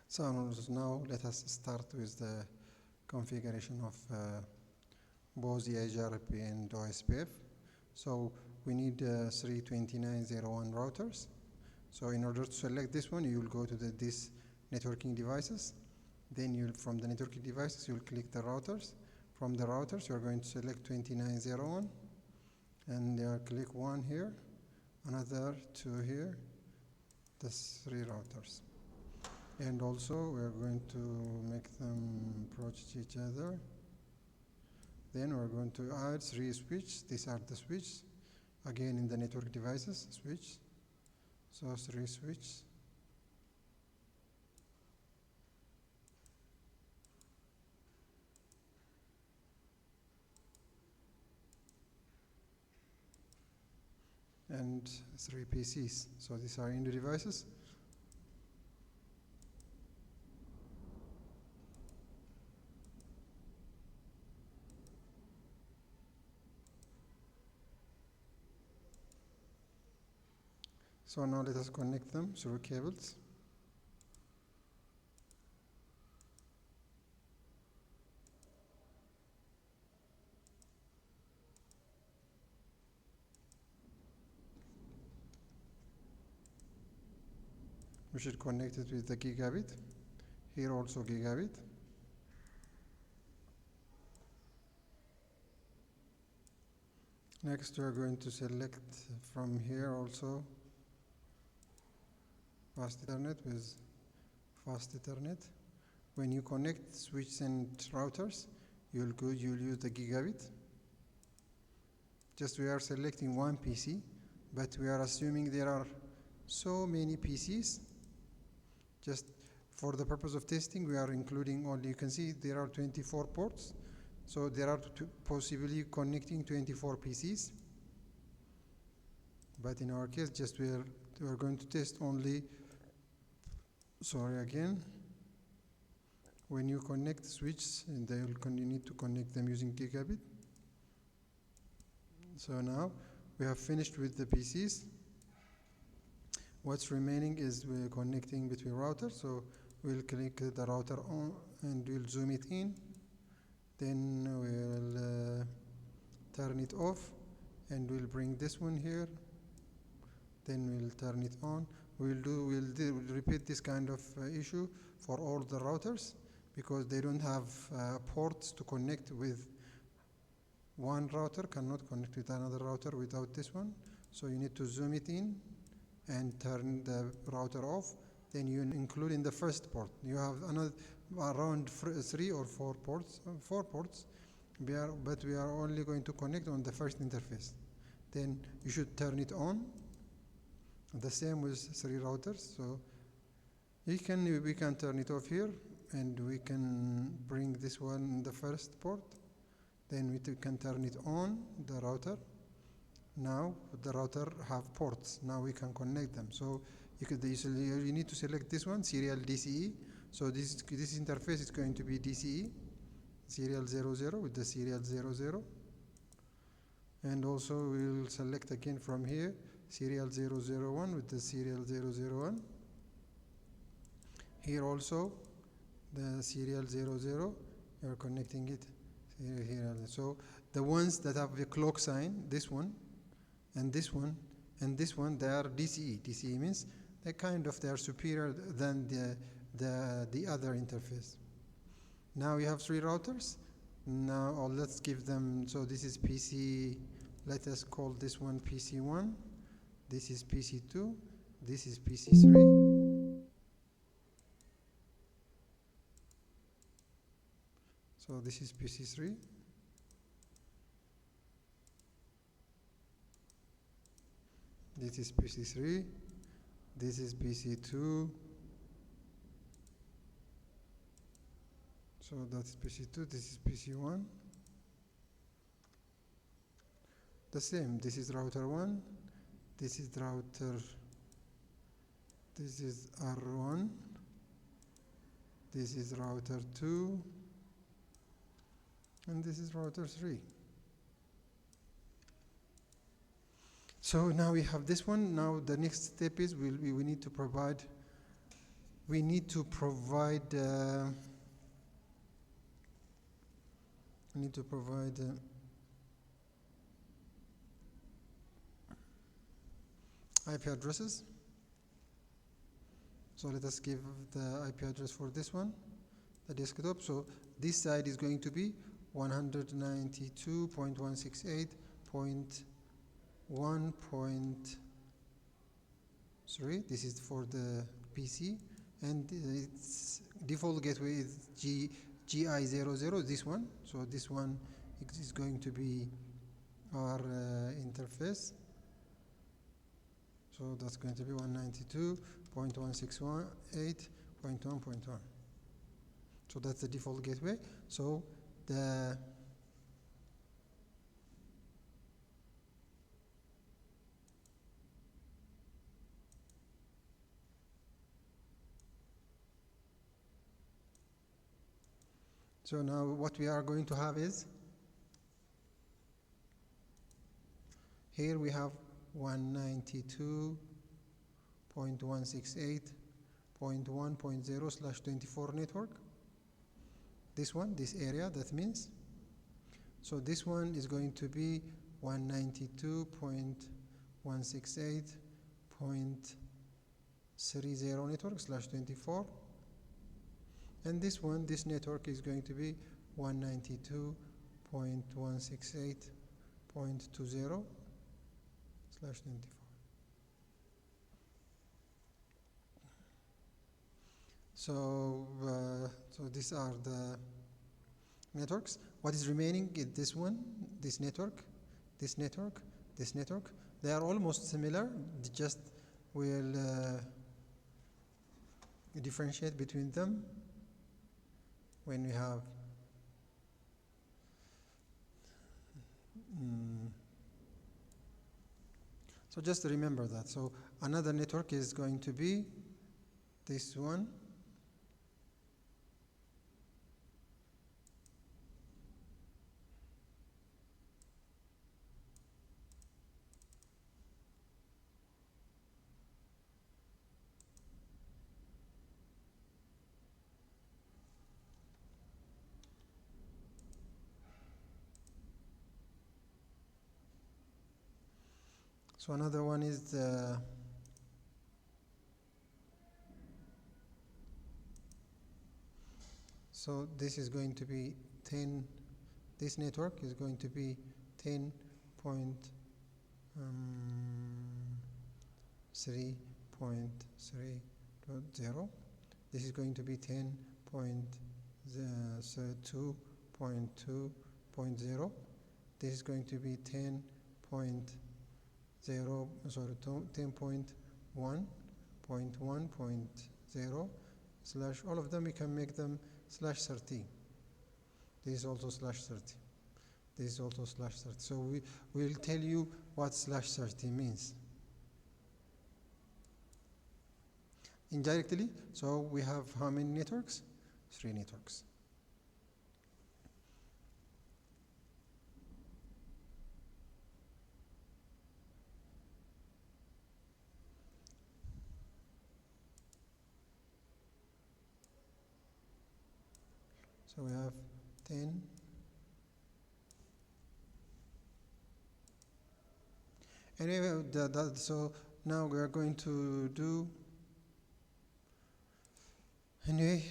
So now let us start with the configuration of both the Eigrp and OSPF. So we need 329.0.1 routers. So in order to select this one, you will go to this networking devices. Then from the networking devices, you'll click the routers. From the routers, you're going to select 29.0.1 and click one here, another two here, that's 3 routers. And also we're going to make them approach each other. Then we're going to add 3 switches. These are the switches. Again in the network devices, switch. So 3 switches. And 3 PCs. So these are in the devices. So now let us connect them through cables. We should connect it with the gigabit. Here also gigabit. Next we are going to select from here also fast Ethernet with fast Ethernet. When you connect switches and routers, you'll use the gigabit. Just we are selecting one PC, but we are assuming there are so many PCs. Just for the purpose of testing, we are including only, you can see there are 24 ports. So there are possibly connecting 24 PCs. But in our case, just we are going to test only, when you connect switches, and you need to connect them using gigabit. So now we have finished with the PCs. What's remaining is we're connecting between routers. So we'll click the router on and we'll zoom it in. Then we'll turn it off and we'll bring this one here. Then we'll turn it on. We'll repeat this kind of issue for all the routers because they don't have ports to connect with. One router cannot connect with another router without this one. So you need to zoom it in and turn the router off. Then you include in the first port. You have another around 3 or 4 ports. But we are only going to connect on the first interface. Then you should turn it on. The same with 3 routers. So we can turn it off here, and we can bring this one in the first port. Then we can turn it on the router. Now the router have ports. Now we can connect them. So you need to select this one, serial DCE. So this interface is going to be DCE, serial 00 with the serial 00. And also we'll select again from here, serial 001 with the serial 001. Here also, the serial 00, you're connecting it here. So the ones that have the clock sign, this one, and this one, and this one, they are DCE. DCE means they are superior than the other interface. Now we have 3 routers. Now let's give them, so this is PC, let us call this one PC1, this is PC2, this is PC3. So this is PC3. This is PC3. This is PC2. So that's PC2, this is PC1. The same, this is router 1, this is R1, this is router 2, and this is router 3. So now we have this one. Now the next step is we need to provide we need to provide IP addresses. So let us give the IP address for this one, the desktop. So this side is going to be 192.168.1.3. This is for the PC, and its default gateway is GI00, this one. So this one is going to be our interface. So that's going to be 192.168.1.1. So that's the default gateway. So so now what we are going to have is, here we have 192.168.1.0/24 network. This one, this area, that means. So this one is going to be 192.168.30 network/24. And this one, this network is going to be 192.168.20/24. So these are the networks. What is remaining is this one, this network, this network, this network. They are almost similar. Just we'll differentiate between them when we have so just remember that. So another network is going to be this one. So another one is the so this is going to be 10. This network is going to be 10.3.3.0. This is going to be 10.2.2.0. This is going to be 10.1.1.0 slash, all of them we can make them /30. This is also /30. This is also /30. So we will tell you what /30 means indirectly. So we have how many networks? 3 networks. So we have 10. Anyway, so now we are going to do anyway.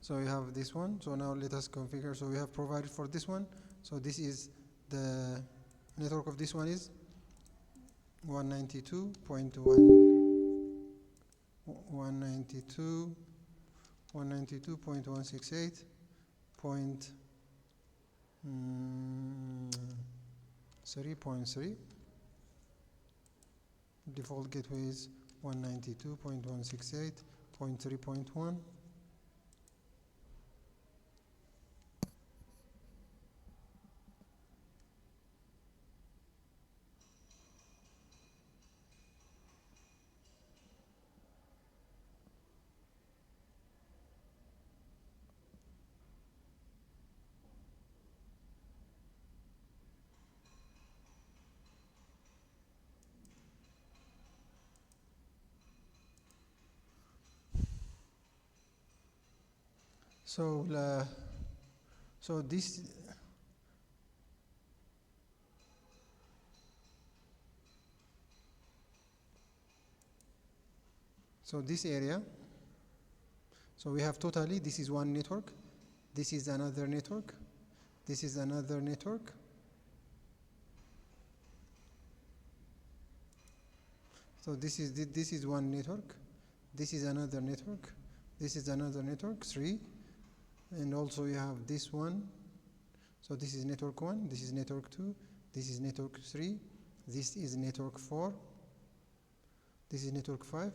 So we have this one. So now let us configure. So we have provided for this one. So this is the network of this one is 192.168.3.3. Default gateway is 192.168.3.1. So so this this area, so we have totally, this is one network, this is another network, this is another network, so this is one network, this is another network, this is another network, 3, and also we have this one, so this is network 1, this is network 2, this is network 3, this is network 4, this is network 5,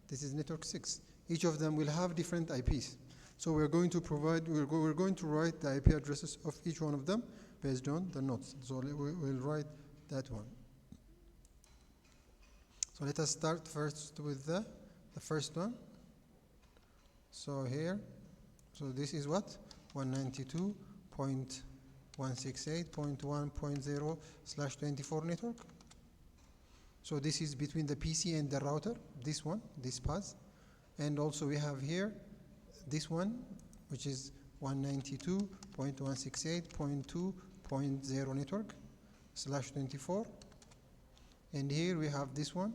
this is network 6. Each of them will have different IPs. So we're going to write the IP addresses of each one of them based on the nodes. So we'll write that one. So let us start first with the first one. So here, so this is what? 192.168.1.0/24 network. So this is between the PC and the router, this one, this path. And also we have here this one, which is 192.168.2.0 network /24. And here we have this one,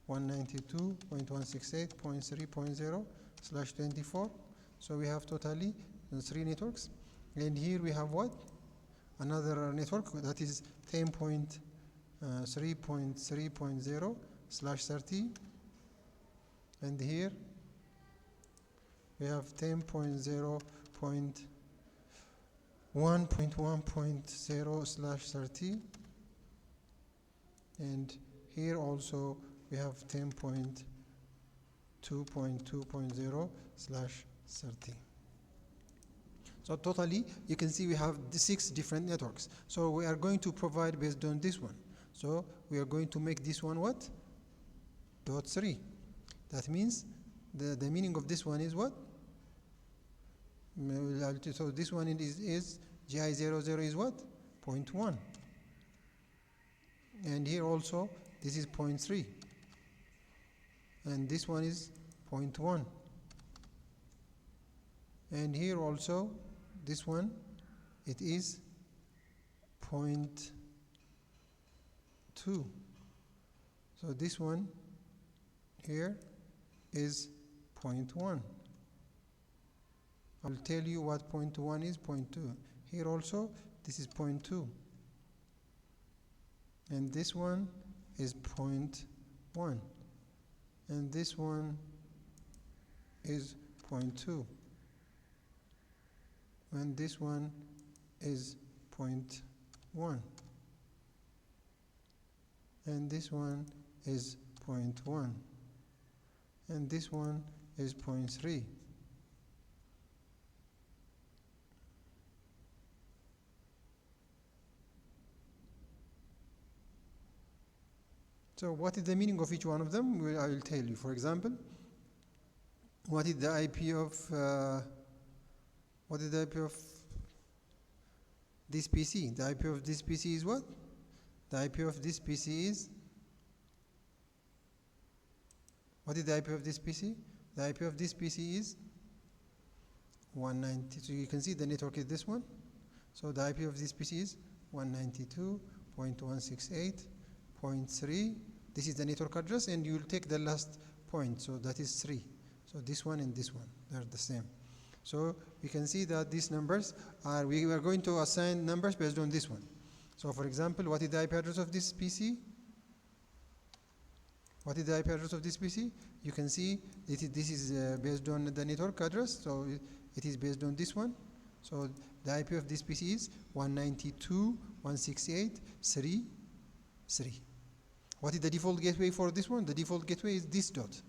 192.168.3.0/24. So we have totally 3 networks. And here we have what? Another network that is 10.3.0/30. And here we have 10.0.1.1.0/30. And here also we have 10.2.2.0/30. So totally, you can see we have 6 different networks. So we are going to provide based on this one. So we are going to make this one what? .3. That means the meaning of this one is what? So this one is GI00 is what? 0.1. And here also, this is 0.3. And this one is 0.1. And here also, this one, it is 0.2. So this one here is 0.1. I'll tell you what 0.1 is, 0.2. Here also, this is 0.2. And this one is 0.1. And this one is 0.2. And this one is 0.1. And this one is 0.1. And this one is 0.3. So what is the meaning of each one of them? I will tell you. For example, what is the IP of this PC? The IP of this PC is what? The IP of this PC is, what is the IP of this PC? The IP of this PC is 190. So you can see the network is this one. So the IP of this PC is 192.168.3. This is the network address, and you will take the last point. So that is 3. So this one and this one, they're the same. So we can see that these numbers are, we are going to assign numbers based on this one. So for example, what is the IP address of this PC? What is the IP address of this PC? You can see this is based on the network address, so it is based on this one. So the IP of this PC is 192.168.3.3. What is the default gateway for this one? The default gateway is this dot.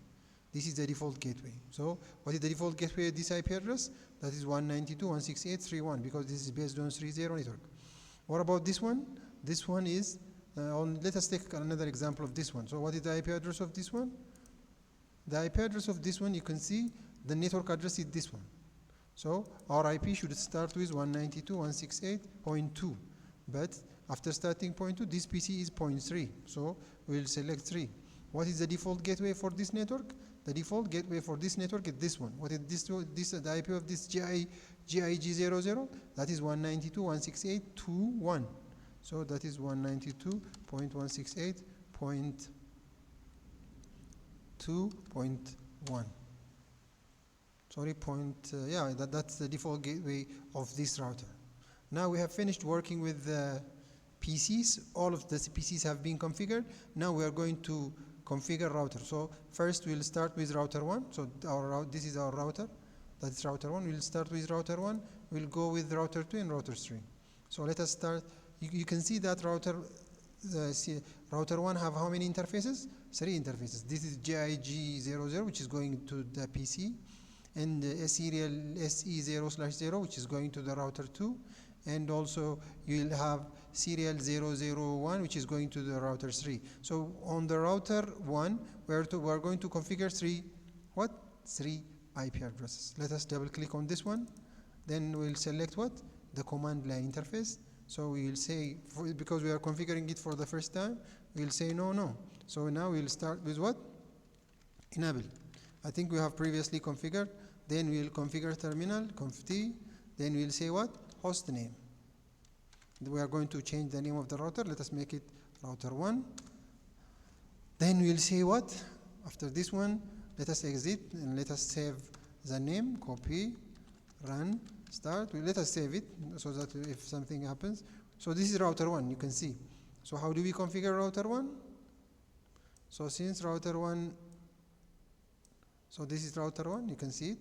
This is the default gateway. So what is the default gateway of this IP address? That is 192.168.3.1, because this is based on 3.0 network. What about this one? This one is, let us take another example of this one. So what is the IP address of this one? The IP address of this one, you can see the network address is this one. So our IP should start with 192.168.2. But after starting 0.2, this PC is 0.3. So we'll select 3. What is the default gateway for this network? The default gateway for this network is this one. What is this? The IP of this GIG00, that is 192.168.2.1. So that is 192.168.2.1. Sorry, that's the default gateway of this router. Now we have finished working with the PCs. All of the PCs have been configured. Now we are going to configure router. So first we'll start with router 1. So this is our router. That's router 1. We'll start with router 1. We'll go with router 2 and router 3. So let us start. You can see that router 1 have how many interfaces? 3 interfaces. This is GIG00, which is going to the PC, and serial SE0/0, which is going to the router 2, and also you will have serial 001, which is going to the router 3. So on the router 1, we are going to configure three IP addresses. Let us double click on this one. Then we'll select the command line interface. So we will say, because we are configuring it for the first time, we'll say no. So now we'll start with enable. I think we have previously configured. Then we'll configure terminal, conft, then we'll say host name. We are going to change the name of the router. Let us make it router 1. Then we'll say after this one, let us exit and let us save the name, copy, run, start. Let us save it so that if something happens. So this is router 1, you can see. So how do we configure router 1? So since router 1, so this is router 1, you can see it.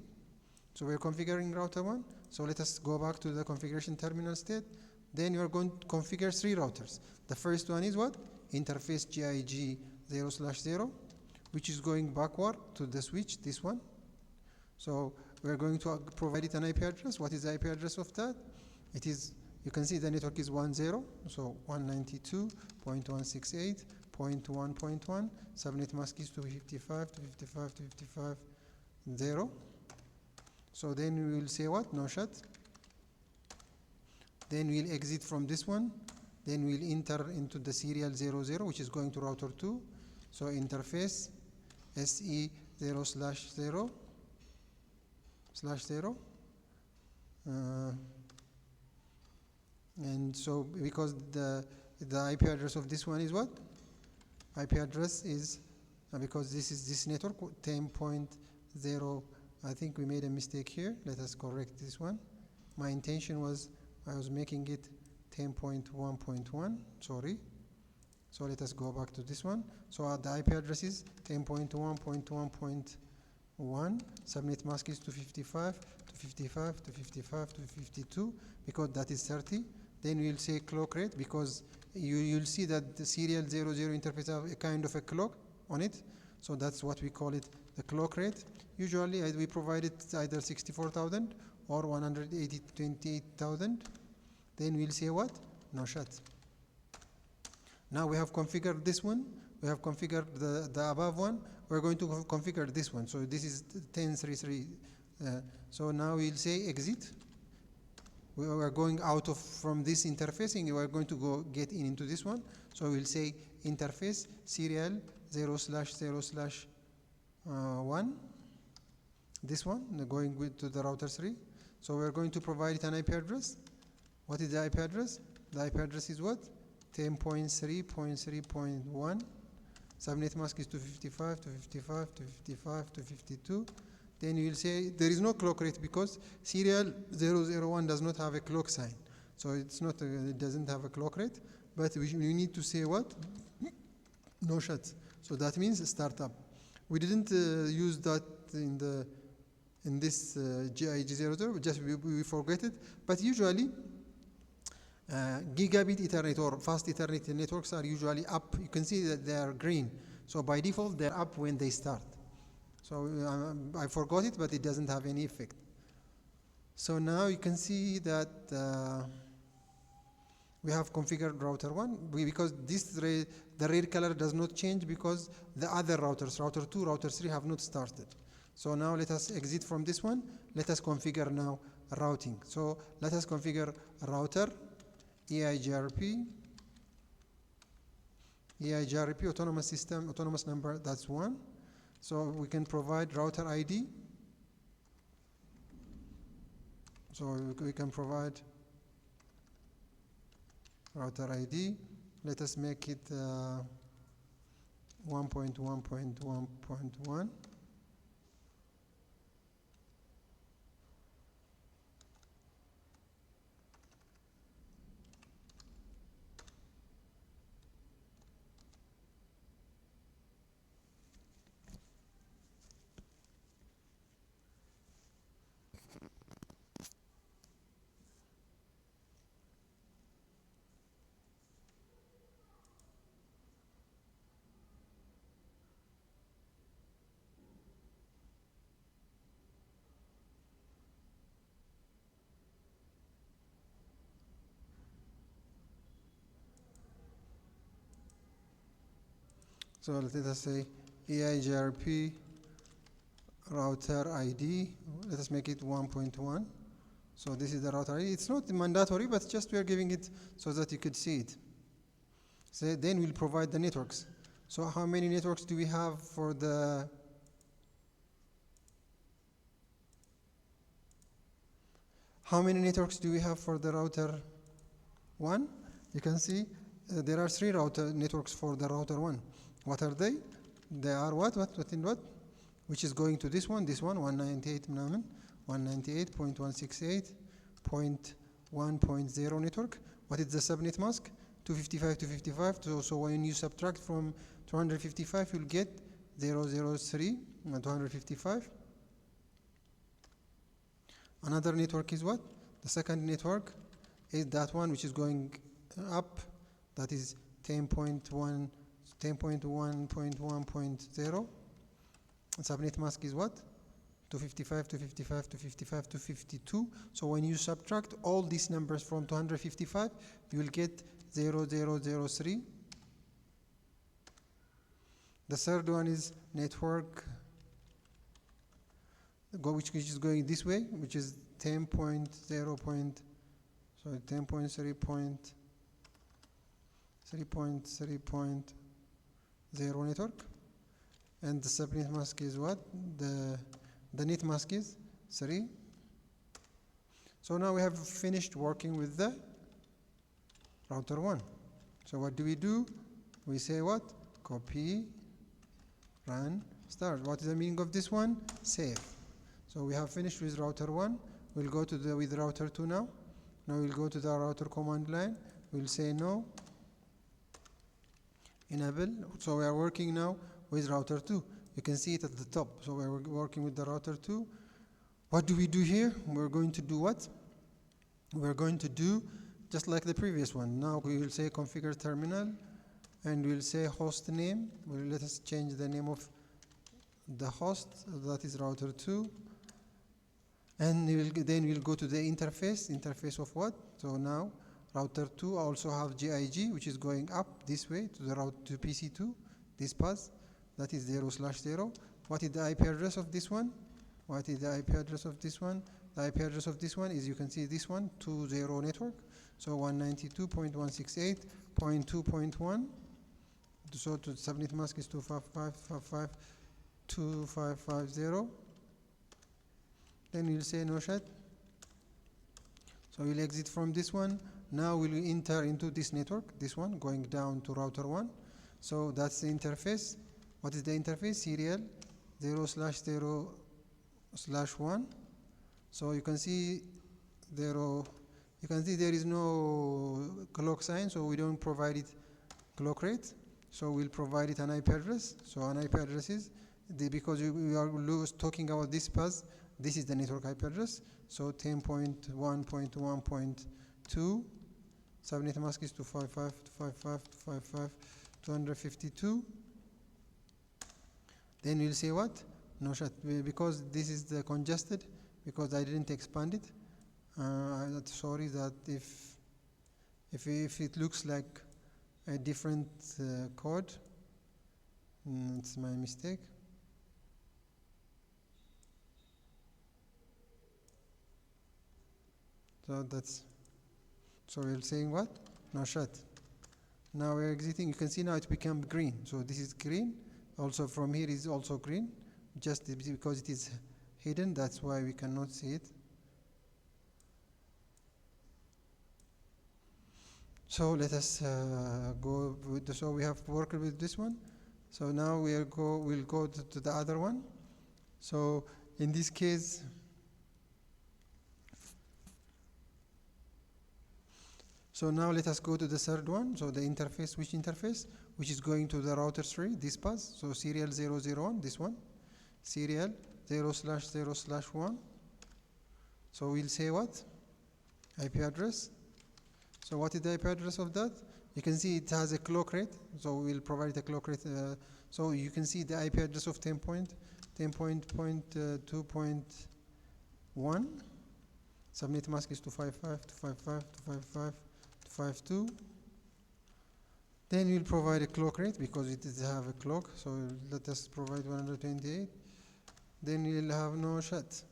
So we're configuring router 1. So let us go back to the configuration terminal state. Then you are going to configure 3 routers. The first one is interface GIG0/0, which is going backward to the switch, this one. So we're going to provide it an IP address. What is the IP address of that? It is, you can see the network is 10, so 192.168.1.1. Subnet mask is 255.255.255.0. So then we will say no shut. Then we'll exit from this one. Then we'll enter into the serial 00, which is going to router 2. So interface SE0/0/0. And so because the IP address of this one is IP address is, because this is this network 10.0. I think we made a mistake here. Let us correct this one. My intention was I was making it 10.1.1. Sorry. So let us go back to this one. So the IP address is 10.1.1.1. Subnet mask is 255.255.255.252 because that is 30. Then we'll say clock rate because you'll see that the serial 00 interface have a kind of a clock on it. So that's what we call it, the clock rate. Usually we provide it either 64,000 or 128,000. Then we'll say no shut. Now we have configured this one. We have configured the above one. We're going to configure this one. So this is 10.3.3. So now we'll say exit. We are going out from this interfacing. We are going to get into this one. So we'll say interface serial 0/0/1. This one going to the router 3. So we're going to provide it an IP address. What is the IP address? The IP address is 10.3.3.1. Subnet mask is 255.255.255.252. Then you will say there is no clock rate because serial 001 does not have a clock sign. So it's not it doesn't have a clock rate, but we need to say no shut. So that means startup. We didn't use that in this GIG00, just we forget it. But usually gigabit Ethernet or fast Ethernet networks are usually up. You can see that they are green. So by default, they're up when they start. So I forgot it, but it doesn't have any effect. So now you can see that we have configured router 1 because the red color does not change because the other routers, router 2, router 3 have not started. So now let us exit from this one. Let us configure now routing. So let us configure router Eigrp autonomous system, autonomous number, that's 1. So we can provide router ID. So we can provide router ID. Let us make it 1.1.1.1. So let us say Eigrp router ID. Let us make it 1.1. So this is the router ID. It's not mandatory, but just we are giving it so that you could see it. So then we'll provide the networks. So how many networks do we have for the router 1? You can see there are 3 router networks for the router 1. What are they? They are what? Which is going to this one, 198.168.1.1.0 network. What is the subnet mask? 255. So when you subtract from 255, you'll get 003 and 255. Another network is what? The second network is that one which is going up. That is 10.1.1.0. Subnet mask is what? 255. So when you subtract all these numbers from 255, you will get 0003. The third one is network which is going this way, which is 10.3.0 network. And the subnet mask is what? The net mask is 3. So now we have finished working with the router 1. So what do? We say what? Copy, run, start. What is the meaning of this one? Save. So we have finished with router 1. We'll go to with router 2 now. Now we'll go to the router command line. We'll say no. Enable. So we are working now with router 2. You can see it at the top. So we're working with the router 2. What do we do here? We're going to do what? We're going to do just like the previous one. Now we will say configure terminal and we'll say host name. Let us change the name of the host, that is router 2. And then we'll go to the interface of what? So now router 2 also have GIG, which is going up this way to the route to PC2, this path, that is 0/0. What is the IP address of this one? The IP address of this one is, you can see this one, 2.0 network. So 192.168.2.1. So to subnet mask is 255.2550. Then we'll say no shut. So we'll exit from this one. Now we'll enter into this network, this one, going down to router 1. So that's the interface. What is the interface? Serial 0/0/1. So you can see there is no clock sign, so we don't provide it clock rate. So we'll provide it an IP address. So an IP address is because we are talking about this path. This is the network IP address. So 10.1.1.2. Subnet mask is 255.255.252. Then we'll say what? No shut, because this is the congested, because I didn't expand it. Sorry that if it looks like a different code, it's my mistake. So we're saying what? No shut. Now we're exiting. You can see now it became green. So this is green. Also from here is also green, just because it is hidden, that's why we cannot see it. So let us go with so we have worked with this one. So now we'll go to the other one. So in this case, so now let us go to the third one. So the interface, which interface? Which is going to the router 3, this path. So serial 001, this one. Serial 0/0/1. So we'll say what? IP address. So what is the IP address of that? You can see it has a clock rate. So we'll provide a clock rate. So you can see the IP address of 10.2.1. Subnet mask is 255.255.255.252. Then we'll provide a clock rate because it does have a clock. So let us provide 128. Then we'll have no shut.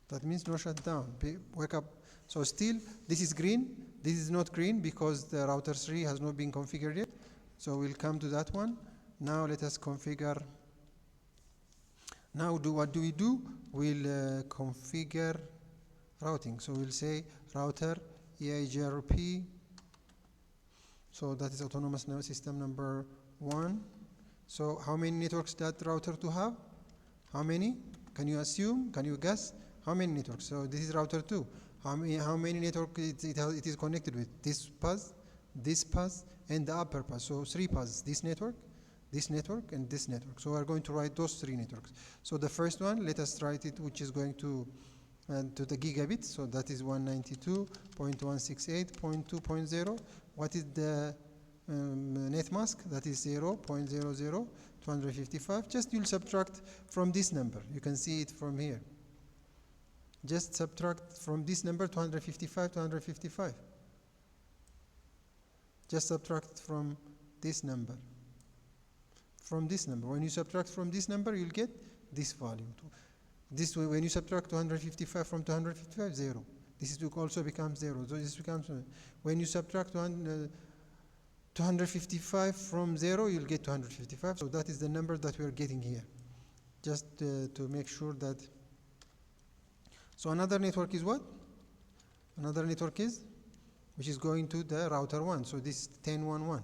That means no shutdown. Wake up. So still, this is green. This is not green because the router 3 has not been configured yet. So we'll come to that one. Now let us configure. Now what do we do? We'll configure routing. So we'll say router Eigrp. So that is autonomous system number 1. So how many networks that router to have? How many? Can you assume? Can you guess? How many networks? So this is router 2. How many network it is connected with? This path, and the upper path. So 3 paths. This network, and this network. So we're going to write those 3 networks. So the first one, let us write it, which is going to the gigabit. So that is 192.168.2.0. What is the net mask? That is 0.00255. Just you'll subtract from this number. You can see it from here. Just subtract from this number 255. Just subtract from this number. When you subtract from this number, you'll get this value. This way, when you subtract 255 from 255, 0. This also becomes 0. So this becomes when you subtract 255 from 0, you'll get 255. So that is the number that we are getting here. Just to make sure that. So another network is what? Another network is, which is going to the router 1. So this is 10.1.1.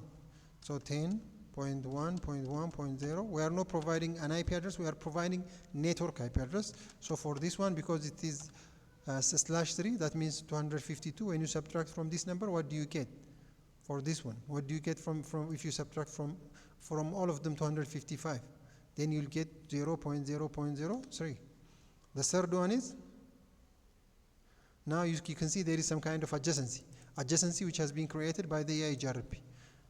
So 10.1.1.0. We are not providing an IP address. We are providing network IP address. So for this one, because it is /3, that means 252. When you subtract from this number, what do you get? For this one, what do you get from if you subtract from all of them 255? Then you'll get 0.0.03. The third one is. Now you can see there is some kind of adjacency which has been created by the Eigrp,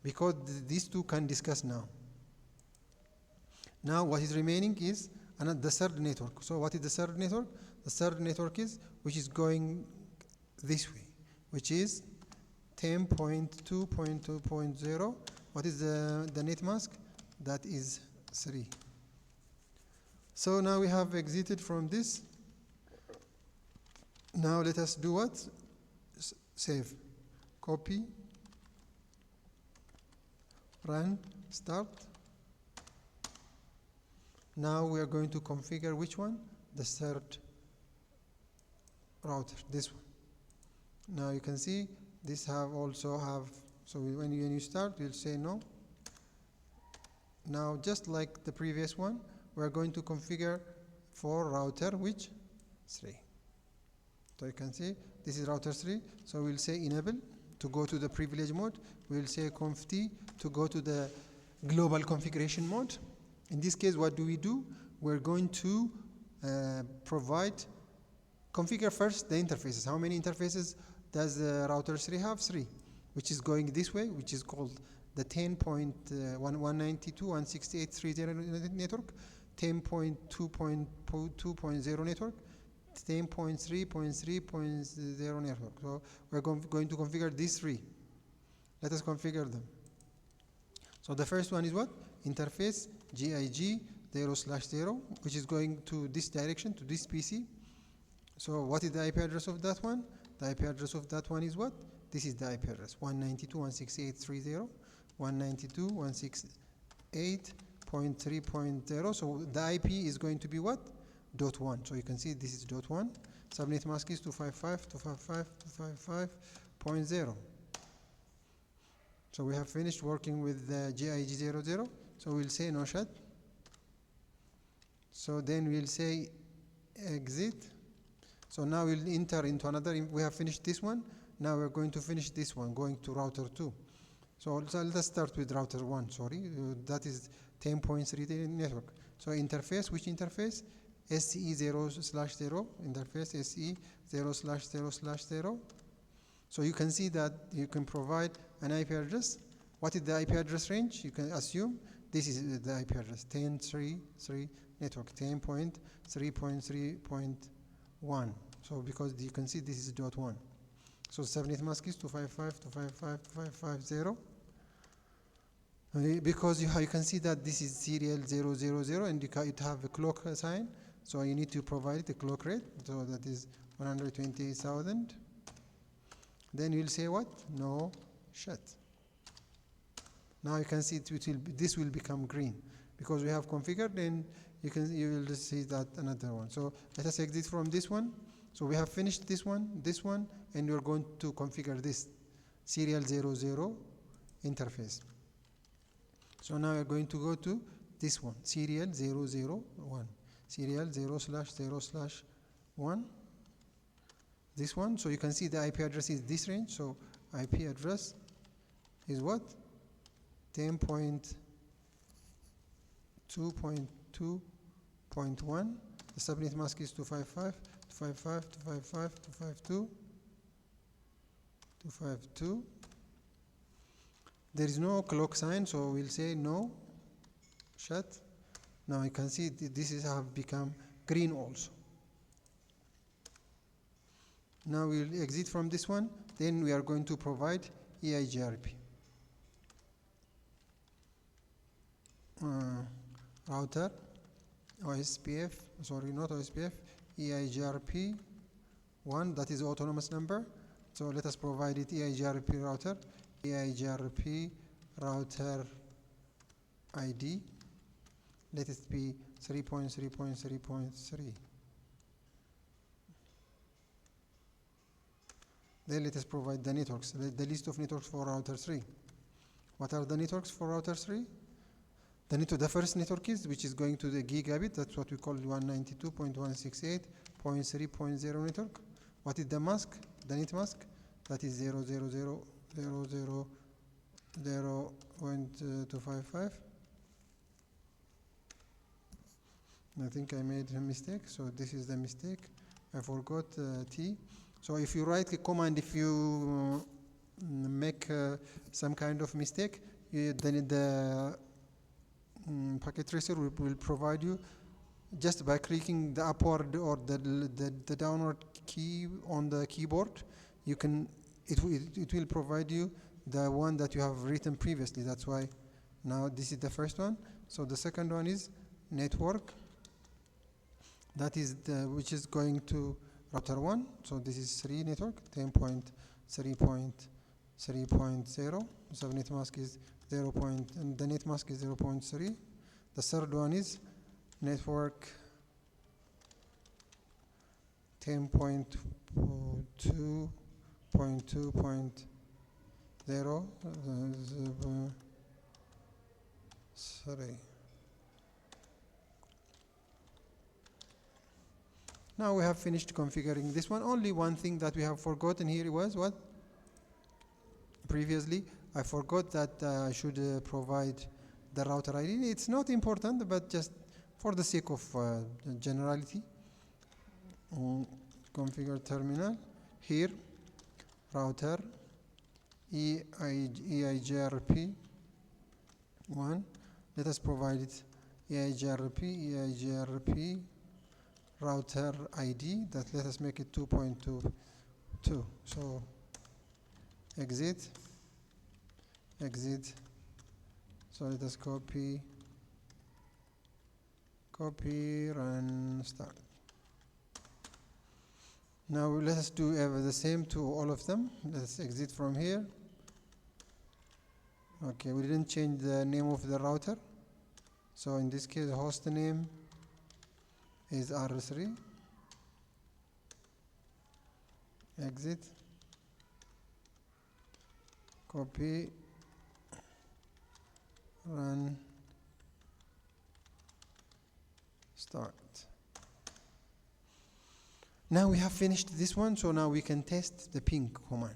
because these two can discuss now. Now what is remaining is the third network. So what is the third network? The third network is which is going this way, which is 10.2.2.0. What is the net mask? That is 3. So now we have exited from this. Now let us do what? Save, copy, run, start. Now we are going to configure which one? The third router, this one. Now you can see this also have, so when you start, you'll say no. Now just like the previous one, we are going to configure for router which? 3. So you can see this is router 3. So we'll say enable to go to the privilege mode. We'll say conft to go to the global configuration mode. In this case, what do? We're going to configure first the interfaces. How many interfaces does the router 3 have? 3, which is going this way, which is called the 10.192.168.3.0 network, 10.2.2.0 network, 10.3.3.0 network. So we're going to configure these 3. Let us configure them. So the first one is what? Interface GIG 0/0, which is going to this direction, to this PC. So what is the IP address of that one? The IP address of that one is what? This is the IP address, 192.168.3.0, 192.168.3.0. .3.0. So the IP is going to be what? .1. So you can see this is .1. Subnet mask is 255.255.255.0. So we have finished working with the GIG00. So we'll say no shut. So then we'll say exit. So now we'll enter into another. We have finished this one. Now we're going to finish this one, going to router 2. So let's start with router 1. Sorry, that is 10.3 network. So interface, which interface? SE0/0 interface, SE0/0/0. So you can see that you can provide an IP address. What is the IP address range? You can assume this is the IP address, 10.3.3 network, 10.3.3.1. So because you can see this is .1. So subnet mask is 255.255.255.0. Because you can see that this is serial 000 and it have a clock sign. So you need to provide the clock rate. So that is 128,000. Then you'll say what? No shut. Now you can see this will become green because we have configured, and you will see that another one. So let us exit from this one. So we have finished this one, and we're going to configure this serial 00 interface. So now we're going to go to this one, serial 001, serial 0/0/1. This one. So you can see the IP address is this range. So IP address is what? 10.2.2.1. The subnet mask is 255.255.252.252. There is no clock sign, so we'll say no shut. Now you can see this have become green also. Now we'll exit from this one. Then we are going to provide Eigrp. Router, OSPF, sorry, not OSPF, Eigrp 1, that is autonomous number. So let us provide it Eigrp router, Eigrp router ID. Let it be 3.3.3.3. Then let us provide the networks, the list of networks for router 3. What are the networks for router 3? The first network is, which is going to the gigabit, that's what we call 192.168.3.0 network. What is the mask? The net mask? That is 0.255. I think I made a mistake, so this is the mistake. I forgot T. So if you write a command, if you make some kind of mistake, then the packet tracer will provide you just by clicking the upward or the downward key on the keyboard. It will provide you the one that you have written previously. That's why now this is the first one. So the second one is network. That is which is going to router 1. So this is 3 network, 10.3.3.0. Subnet mask is 0. And the net mask is 0.3. The third one is network 10.2.2.0. Sorry. Now we have finished configuring this one. Only one thing that we have forgotten here was what? Previously, I forgot that I should provide the router ID. It's not important, but just for the sake of generality. Configure terminal. Here, router Eigrp 1. Let us provide it Eigrp router ID. That let us make it 2.22. So exit. So let us copy, run, start. Now let us do the same to all of them. Let's exit from here. Okay, we didn't change the name of the router. So in this case, host name is R3. Exit. Copy. Run. Start. Now we have finished this one, so now we can test the ping command.